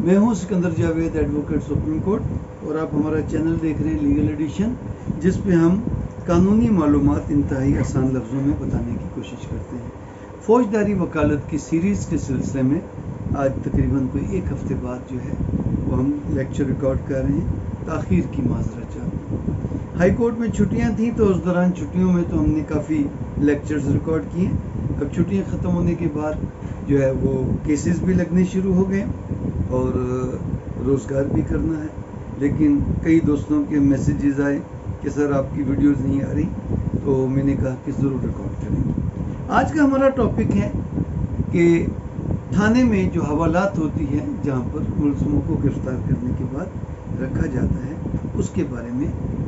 میں ہوں Sikandar Javed, advocate supreme court, اور آپ ہمارا چینل دیکھ رہے ہیں لیگل ایڈیشن، جس پہ ہم قانونی معلومات انتہائی آسان لفظوں میں بتانے کی کوشش کرتے ہیں۔ فوجداری وکالت کی سیریز کے سلسلے میں آج تقریباً کوئی ایک ہفتے بعد جو ہے وہ ہم لیکچر ریکارڈ کر رہے ہیں۔ تاخیر کی معذرت چاہتے ہیں۔ ہائی کورٹ میں چھٹیاں تھیں تو اس دوران چھٹیوں میں تو ہم نے کافی لیکچرز ریکارڈ کیے۔ اب چھٹیاں ختم ہونے کے بعد جو ہے وہ کیسز بھی لگنے شروع ہو گئے اور روزگار بھی کرنا ہے، لیکن کئی دوستوں کے میسیجز آئے کہ سر آپ کی ویڈیوز نہیں آ رہی، تو میں نے کہا کہ ضرور ریکارڈ کریں گے۔ آج کا ہمارا ٹاپک ہے کہ تھانے میں جو حوالات ہوتی ہیں جہاں پر ملزموں کو گرفتار کرنے کے بعد رکھا جاتا ہے، اس کے بارے میں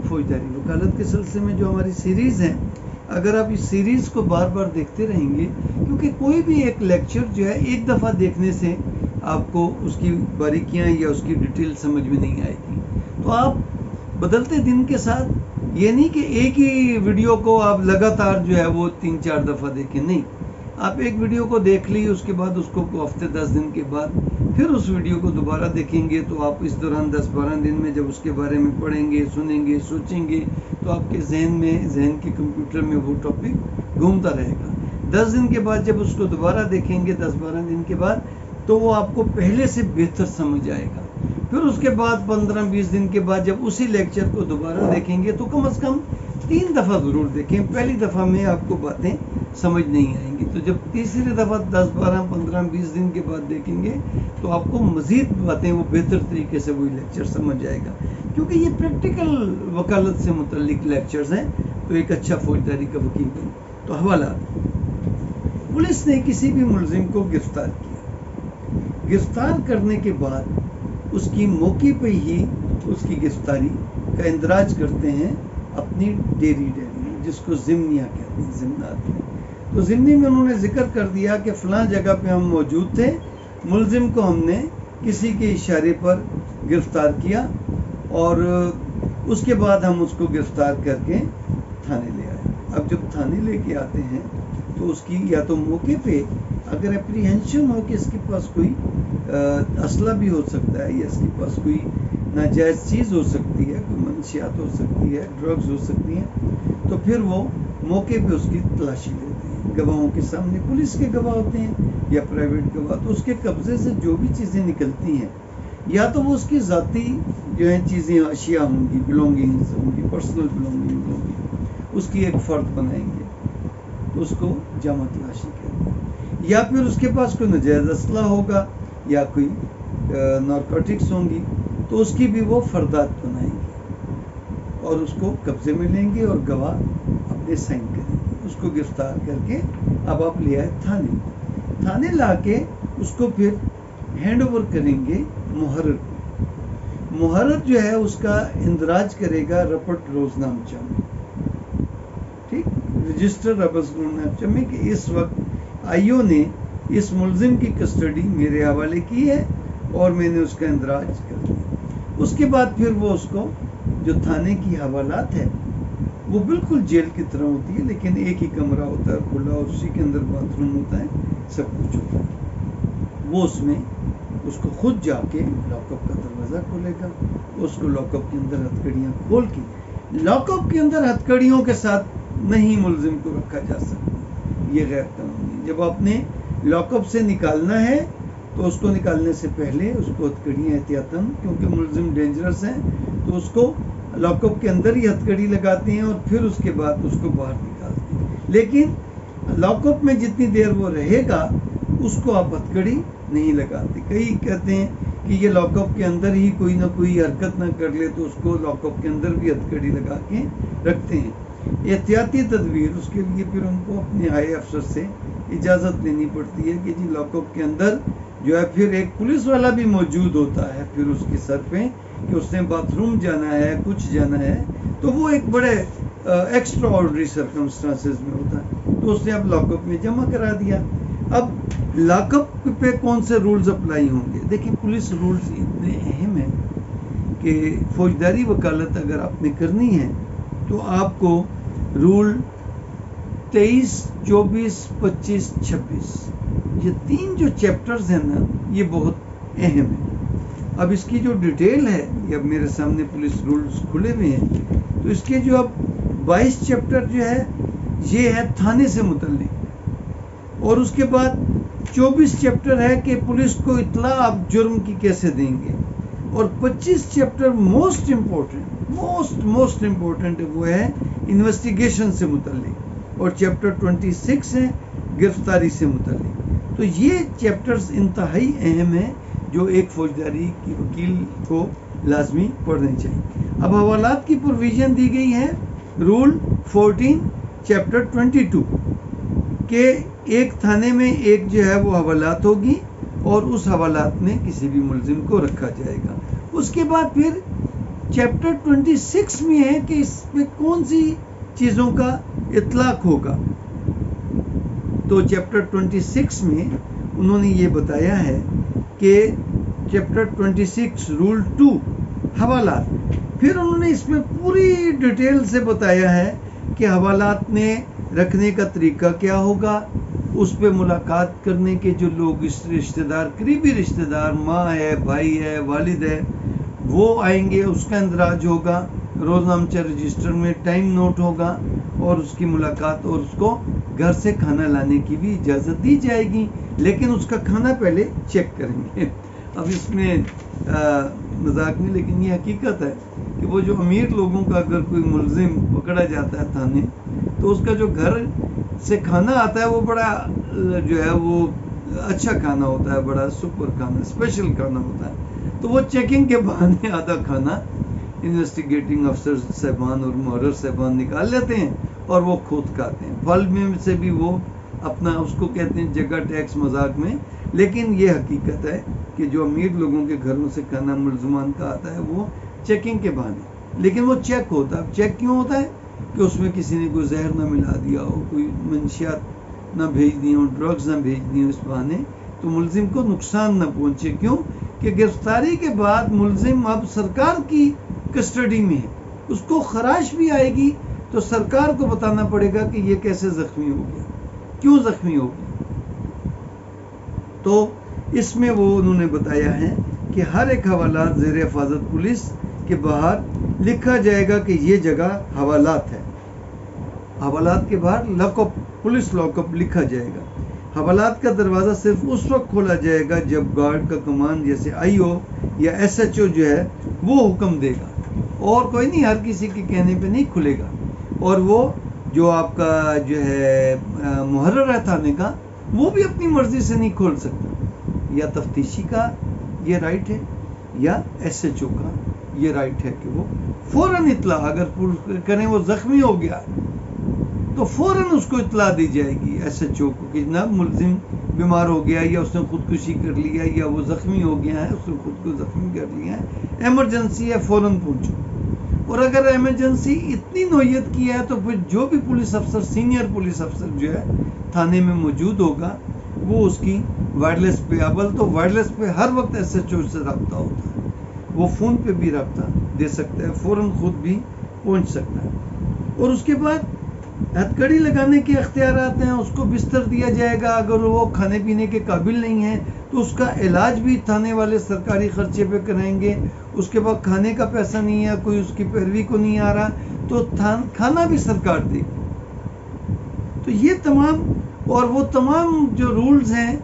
فوجداری وکالت کے سلسلے میں جو ہماری سیریز ہے، اگر آپ اس سیریز کو بار بار دیکھتے رہیں گے، کیونکہ کوئی بھی ایک لیکچر جو ہے ایک دفعہ دیکھنے سے آپ کو اس کی باریکیاں یا اس کی ڈیٹیل سمجھ میں نہیں آئے گی، تو آپ بدلتے دن کے ساتھ یہ نہیں کہ ایک ہی ویڈیو کو آپ لگاتار جو ہے وہ 3-4 دفعہ دیکھیں، نہیں، آپ ایک ویڈیو کو دیکھ لی، اس کے بعد اس کو ہفتے 10 دن کے بعد پھر اس ویڈیو کو دوبارہ دیکھیں گے، تو آپ اس دوران 10-12 دن میں جب اس کے بارے میں پڑھیں گے، سنیں گے، سوچیں گے، تو آپ کے ذہن کے کمپیوٹر میں وہ ٹاپک گھومتا رہے گا۔ 10 دن کے بعد جب اس کو دوبارہ دیکھیں گے، 10-12 دن کے بعد، تو وہ آپ کو پہلے سے بہتر سمجھ آئے گا۔ پھر اس کے بعد 15-20 دن کے بعد جب اسی لیکچر کو دوبارہ دیکھیں گے تو کم از کم 3 دفعہ ضرور دیکھیں۔ پہلی دفعہ میں آپ کو باتیں سمجھ نہیں آئیں گی، تو جب تیسری دفعہ 10-12-15-20 دن کے بعد دیکھیں گے تو آپ کو مزید باتیں وہ بہتر طریقے سے وہی لیکچر سمجھ جائے گا، کیونکہ یہ پریکٹیکل وکالت سے متعلق لیکچرز ہیں، تو ایک اچھا فوجداری کا وکیل بنے۔ تو حوالات: پولیس نے کسی بھی ملزم کو گرفتار کیا، گرفتار کرنے کے بعد اس کی موقع پہ ہی اس کی گرفتاری کا اندراج کرتے ہیں اپنی ڈیری میں، جس کو ضمنیہ کہتے ہیں، ضمنات میں۔ تو ضمنی میں انہوں نے ذکر کر دیا کہ فلاں جگہ پہ ہم موجود تھے، ملزم کو ہم نے کسی کے اشارے پر گرفتار کیا، اور اس کے بعد ہم اس کو گرفتار کر کے تھانے لے آئے۔ اب جب تھانے لے کے آتے ہیں تو اس کی یا تو موقع پہ اگر اپریہنشن ہو کہ اس کے پاس کوئی اسلحہ بھی ہو سکتا ہے، یا اس کے پاس کوئی ناجائز چیز ہو سکتی ہے، کوئی منشیات ہو سکتی ہے، ڈرگز ہو سکتی ہیں، تو پھر وہ موقع پہ اس کی تلاشی لیتے ہیں۔ گواہوں کے سامنے پولیس کے گواہ ہوتے ہیں یا پرائیویٹ گواہ، تو اس کے قبضے سے جو بھی چیزیں نکلتی ہیں، یا تو وہ اس کی ذاتی جو ہیں چیزیں، اشیاء ہوں گی، بلونگنگز ہوں گی، پرسنل بلونگنگ ہوں گی، اس کی ایک فرد بنائیں گے، تو اس کو جمع تلاشی کہتے ہیں۔ یا پھر اس کے پاس کوئی ناجائز اسلحہ ہوگا یا کوئی نارکوٹکس ہوں گی، تو اس کی بھی وہ فردات بنائیں گے اور اس کو قبضے میں لیں گے، اور گواہ اپنے سائن کریں گے، اس کو گرفتار کر کے اب آپ لے آئے تھانے لا کے اس کو پھر ہینڈ اوور کریں گے محرر کو۔ محرر جو ہے اس کا اندراج کرے گا رپٹ روزنامچہ میں، ٹھیک، رجسٹر رپٹ روزنامچہ میں، کہ اس وقت آئیو نے اس ملزم کی کسٹڈی میرے حوالے کی ہے اور میں نے اس کا اندراج کر دیا۔ اس کے بعد پھر وہ اس کو جو تھانے کی حوالات ہے، وہ بالکل جیل کی طرح ہوتی ہے، لیکن ایک ہی کمرہ ہوتا ہے کھلا، اور اسی کے اندر باتھ روم ہوتا ہے، سب کچھ ہوتا ہے۔ وہ اس میں اس کو خود جا کے لاک اپ کا دروازہ کھولے گا، اس کو لاک اپ کے اندر ہتھکڑیاں کھول کے، لاک اپ کے اندر ہتھکڑیوں کے ساتھ نہیں ملزم کو رکھا جا سکتا، یہ غیر قانونی۔ جب آپ نے لاک اپ سے نکالنا ہے تو اس کو نکالنے سے پہلے اس کو ہتھکڑیاں احتیاطاً، کیونکہ ملزم ڈینجرس ہیں، تو اس کو لاک اپ کے اندر ہی ہتھکڑی لگاتے ہیں اور پھر اس کے بعد اس کو باہر نکالتے ہیں۔ لیکن لاک اپ میں جتنی دیر وہ رہے گا اس کو آپ ہتھکڑی نہیں لگاتے۔ کئی کہتے ہیں کہ یہ لاک اپ کے اندر ہی کوئی نہ کوئی حرکت نہ کر لے تو اس کو لاک اپ کے اندر بھی ہتھکڑی لگا کے رکھتے ہیں۔ احتیاطی تدبیر، اس کے لیے پھر ان کو اپنے ہائی افسر سے اجازت لینی پڑتی ہے کہ جی لاک اپ کے اندر جو ہے پھر ایک پولیس والا بھی موجود ہوتا ہے پھر اس کے سر پہ، کہ اس نے باتھ روم جانا ہے، کچھ جانا ہے، تو وہ ایک بڑے ایکسٹرا آرڈنری سرکمسٹانسز میں ہوتا ہے، تو اس نے اب لاک اپ میں جمع کرا دیا۔ اب لاک اپ پہ کون سے رولز اپلائی ہوں گے؟ دیکھیں، پولیس رولز اتنے اہم ہیں کہ فوجداری وکالت اگر آپ نے کرنی ہے تو آپ کو رول 23، 24، 25، 26، یہ 3 جو چیپٹرز ہیں نا، یہ بہت اہم ہیں۔ اب اس کی جو ڈیٹیل ہے یہ اب میرے سامنے پولیس رولز کھلے ہوئے ہیں، تو اس کے جو اب 22 چیپٹر جو ہے یہ ہے تھانے سے متعلق، اور اس کے بعد 24 چیپٹر ہے کہ پولیس کو اطلاع آپ جرم کی کیسے دیں گے، اور 25 چیپٹر موسٹ امپورٹنٹ وہ ہے انویسٹیگیشن سے متعلق، اور چیپٹر 26 ہے گرفتاری سے متعلق۔ تو یہ چیپٹرز انتہائی اہم ہیں جو ایک فوجداری کی وکیل کو لازمی پڑھنے چاہیے۔ اب حوالات کی پروویژن دی گئی ہے رول 14 چیپٹر 22 کہ ایک تھانے میں ایک جو ہے وہ حوالات ہوگی، اور اس حوالات میں کسی بھی ملزم کو رکھا جائے گا۔ اس کے بعد پھر چیپٹر 26 میں ہے کہ اس میں کون سی چیزوں کا اطلاق ہوگا۔ تو چیپٹر 26 میں انہوں نے یہ بتایا ہے کہ چیپٹر 26 رول 2 حوالات، پھر انہوں نے اس میں پوری ڈیٹیل سے بتایا ہے کہ حوالات میں رکھنے کا طریقہ کیا ہوگا، اس پہ ملاقات کرنے کے جو لوگ اس رشتہ دار، قریبی رشتہ دار، ماں ہے، بھائی ہے، والد ہے، وہ آئیں گے، اس کا اندراج ہوگا، روزنامچہ رجسٹر میں ٹائم نوٹ ہوگا، اور اس کی ملاقات، اور اس کو گھر سے کھانا لانے کی بھی اجازت دی جائے گی، لیکن اس کا کھانا پہلے چیک کریں گے۔ اب اس میں مذاق نہیں، لیکن یہ حقیقت ہے کہ وہ جو امیر لوگوں کا اگر کوئی ملزم پکڑا جاتا ہے تھانے، تو اس کا جو گھر سے کھانا آتا ہے وہ بڑا جو ہے وہ اچھا کھانا ہوتا ہے، بڑا سپر کھانا، اسپیشل کھانا ہوتا ہے، تو وہ چیکنگ کے بہانے آدھا کھانا انویسٹیگیٹنگ افسر صاحبان اور محرر صاحبان نکال لیتے ہیں اور وہ خود کھاتے ہیں۔ پھل میں سے بھی وہ اپنا، اس کو کہتے ہیں جگہ ٹیکس مذاق میں، لیکن یہ حقیقت ہے کہ جو امیر لوگوں کے گھروں سے کھانا ملزمان کا آتا ہے وہ چیکنگ کے بہانے، لیکن وہ چیک ہوتا ہے۔ اب چیک کیوں ہوتا ہے؟ کہ اس میں کسی نے کوئی زہر نہ ملا دیا ہو، کوئی منشیات نہ بھیج دی ہوں، ڈرگز نہ بھیج دی ہوں اس بہانے، تو ملزم کو نقصان نہ پہنچے۔ کیوں؟ کہ گرفتاری کے بعد ملزم اب سرکار کی کسٹڈی میں ہے، اس کو خراش بھی آئے گی تو سرکار کو بتانا پڑے گا کہ یہ کیسے زخمی ہو گیا، کیوں زخمی ہو گیا۔ تو اس میں وہ انہوں نے بتایا ہے کہ ہر ایک حوالات زیر حفاظت پولیس کے باہر لکھا جائے گا کہ یہ جگہ حوالات ہے، حوالات کے باہر lock up, police lock up لکھا جائے گا۔ حوالات کا دروازہ صرف اس وقت کھولا جائے گا جب گارڈ کا کمان جیسے آئی او یا ایس ایچ او جو ہے وہ حکم دے گا، اور کوئی نہیں، ہر کسی کے کہنے پہ نہیں کھلے گا۔ اور وہ جو آپ کا جو ہے محرر ہے تھانے کا، وہ بھی اپنی مرضی سے نہیں کھول سکتا، یا تفتیشی کا یہ رائٹ ہے یا ایس ایچ او کا یہ رائٹ ہے کہ وہ فوراً اطلاع، اگر کریں وہ زخمی ہو گیا تو فوراً اس کو اطلاع دی جائے گی ایس ایچ او کو کہ جناب ملزم بیمار ہو گیا، یا اس نے خودکشی کر لیا، یا وہ زخمی ہو گیا ہے، اس نے خود کو زخمی کر لیا ہے، ایمرجنسی ہے، فوراً پہنچو۔ اور اگر ایمرجنسی اتنی نوعیت کی ہے تو پھر جو بھی پولیس افسر، سینئر پولیس افسر جو ہے تھانے میں موجود ہوگا، وہ اس کی وائرلیس پہ، اول تو وائرلیس پہ ہر وقت ایس ایچ او سے رابطہ ہوتا ہے، وہ فون پہ بھی رابطہ دے سکتا ہے، فوراً خود بھی پہنچ سکتا ہے۔ اور اس کے بعد ہتھ کڑی لگانے کے اختیارات ہیں، اس کو بستر دیا جائے گا، اگر وہ کھانے پینے کے قابل نہیں ہے تو اس کا علاج بھی تھانے والے سرکاری خرچے پہ کرائیں گے۔ اس کے بعد کھانے کا پیسہ نہیں ہے، کوئی اس کی پیروی کو نہیں آ رہا تو کھانا بھی سرکار دے گی۔ تو یہ تمام، اور وہ تمام جو رولز ہیں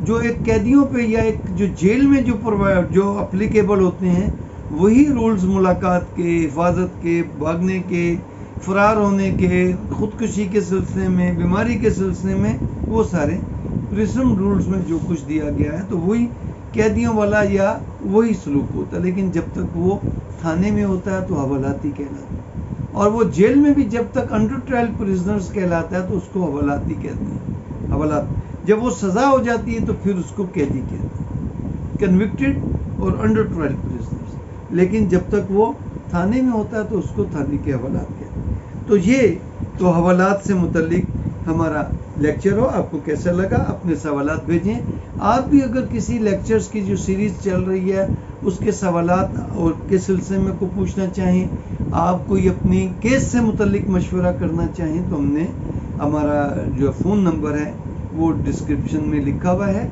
جو ایک قیدیوں پہ یا ایک جو جیل میں جو اپلیکیبل ہوتے ہیں، وہی رولز ملاقات کے، حفاظت کے، بھاگنے کے، فرار ہونے کے، خودکشی کے سلسلے میں، بیماری کے سلسلے میں، وہ سارے پرزن رولز میں جو کچھ دیا گیا ہے تو وہی قیدیوں والا یا وہی سلوک ہوتا ہے۔ لیکن جب تک وہ تھانے میں ہوتا ہے تو حوالاتی کہلاتا ہے، اور وہ جیل میں بھی جب تک انڈر ٹرائل پرزنرز کہلاتا ہے تو اس کو حوالاتی کہتے ہیں۔ حوالات جب وہ سزا ہو جاتی ہے تو پھر اس کو قیدی کہتے ہیں، کنوکٹڈ اور انڈر ٹرائل پرزنرز۔ لیکن جب تک وہ تھانے میں ہوتا ہے تو اس کو تھانے کے حوالات کہتے ہیں۔ تو یہ تو حوالات سے متعلق ہمارا لیکچر ہو۔ آپ کو کیسا لگا؟ اپنے سوالات بھیجیں۔ آپ بھی اگر کسی لیکچرز کی جو سیریز چل رہی ہے اس کے سوالات اور کے سلسلے میں کو پوچھنا چاہیں، آپ کوئی اپنی کیس سے متعلق مشورہ کرنا چاہیں، تو ہم نے ہمارا جو فون نمبر ہے وہ ڈسکرپشن میں لکھا ہوا ہے،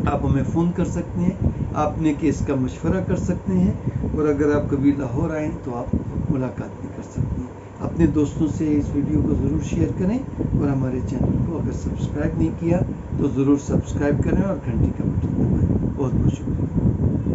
آپ ہمیں فون کر سکتے ہیں۔ آپ نے کیس کا مشورہ کر سکتے ہیں، اور اگر آپ کبھی لاہور آئیں تو آپ ملاقات بھی کر سکتے ہیں۔ اپنے دوستوں سے اس ویڈیو کو ضرور شیئر کریں، اور ہمارے چینل کو اگر سبسکرائب نہیں کیا تو ضرور سبسکرائب کریں اور گھنٹی کا بٹن دبائیں۔ بہت بہت شکریہ۔